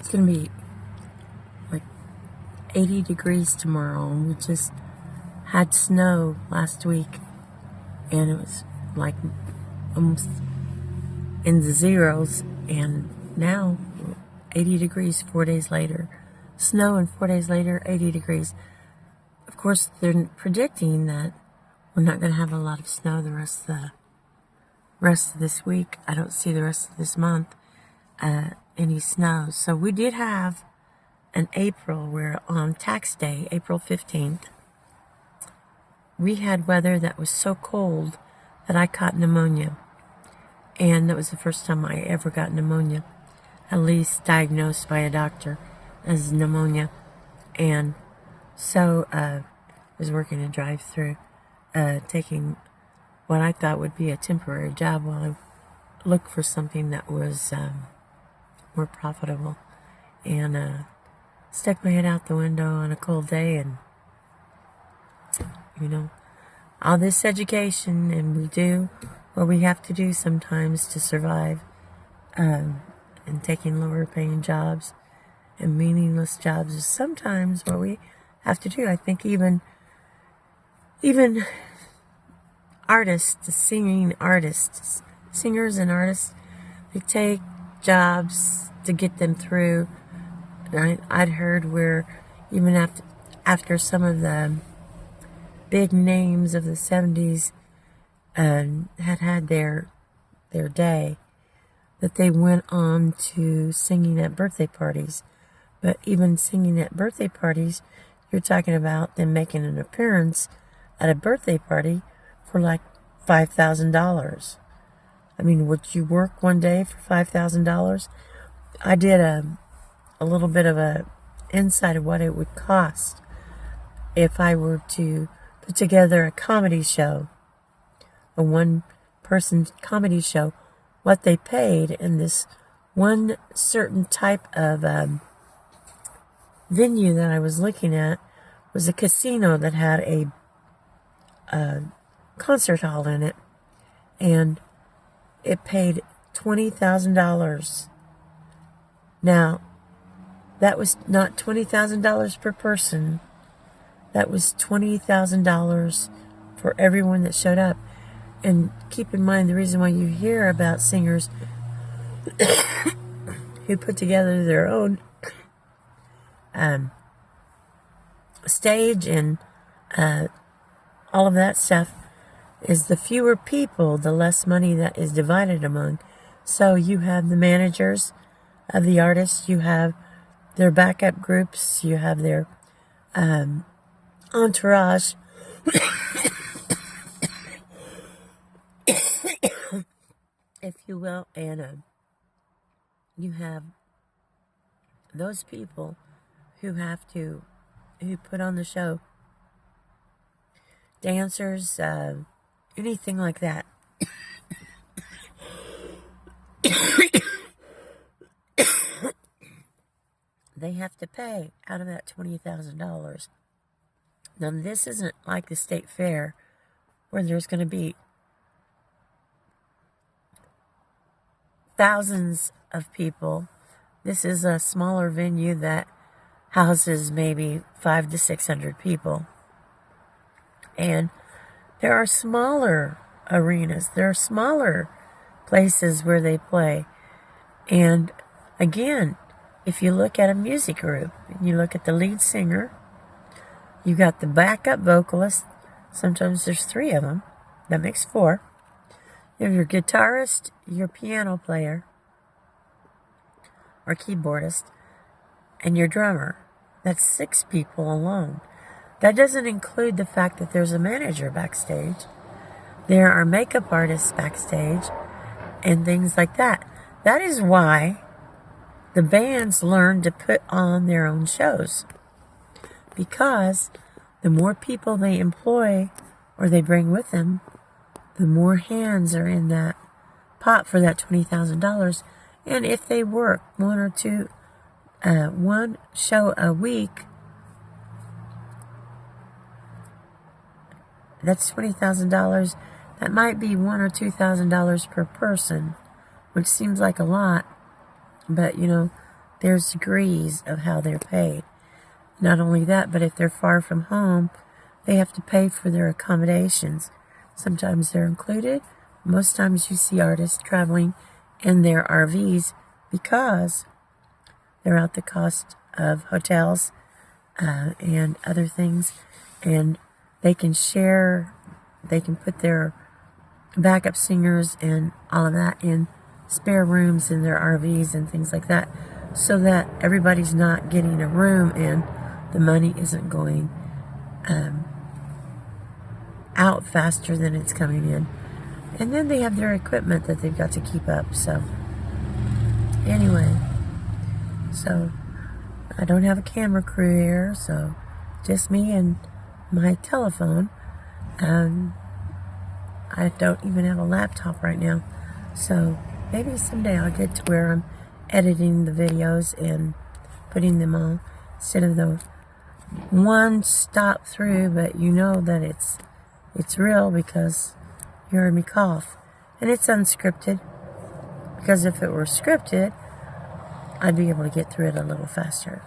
It's going to be like 80 degrees tomorrow, and we just had snow last week, and it was like almost in the zeros, and now 80 degrees 4 days later. Snow, and 4 days later, 80 degrees. Of course, they're predicting that we're not going to have a lot of snow the rest of this week. I don't see the rest of this month any snow. So we did have an April where on tax day, April 15th, we had weather that was so cold that I caught pneumonia. And that was the first time I ever got pneumonia, at least diagnosed by a doctor as pneumonia. And so I was working a drive-through, taking what I thought would be a temporary job while I looked for something that was more profitable. And stuck my head out the window on a cold day, and all this education, and we do what we have to do sometimes to survive, and taking lower paying jobs and meaningless jobs is sometimes what we have to do. I think even artists, singers and artists, they take jobs to get them through. I'd heard where even after some of the big names of the 70s had their day, that they went on to singing at birthday parties. But even singing at birthday parties, you're talking about them making an appearance at a birthday party for like $5,000. I mean, would you work one day for $5,000? I did a little bit of a insight of what it would cost if I were to put together a comedy show, a one-person comedy show. What they paid in this one certain type of venue that I was looking at was a casino that had a concert hall in it, and it paid $20,000. Now, that was not $20,000 per person. That was $20,000 for everyone that showed up. And keep in mind, the reason why you hear about singers who put together their own stage and all of that stuff is the fewer people, the less money that is divided among. So you have the managers of the artists, you have their backup groups, you have their entourage, if you will, and you have those people who put on the show, dancers, anything like that. They have to pay out of that $20,000. Now, this isn't like the state fair where there's going to be thousands of people. This is a smaller venue that houses maybe 500 to 600 people. And there are smaller arenas. There are smaller places where they play. And again, if you look at a music group, and you look at the lead singer, you got the backup vocalist. Sometimes there's 3 of them. That makes 4. You have your guitarist, your piano player, or keyboardist, and your drummer. That's 6 people alone. That doesn't include the fact that there's a manager backstage. There are makeup artists backstage, and things like that. That is why the bands learn to put on their own shows. Because the more people they employ or they bring with them, the more hands are in that pot for that $20,000. And if they work one show a week, that's $20,000. That might be $1,000 or $2,000 per person, which seems like a lot. But, there's degrees of how they're paid. Not only that, but if they're far from home, they have to pay for their accommodations. Sometimes they're included. Most times you see artists traveling in their RVs because they're at the cost of hotels and other things. And they can share, they can put their backup singers and all of that in spare rooms in their RVs and things like that, so that everybody's not getting a room and the money isn't going out faster than it's coming in. And then they have their equipment that they've got to keep up. So anyway, so I don't have a camera crew here, so just me and my telephone. I don't even have a laptop right now, so maybe someday I'll get to where I'm editing the videos and putting them all instead of the one stop through. But you know that it's real because you heard me cough, and it's unscripted, because if it were scripted I'd be able to get through it a little faster.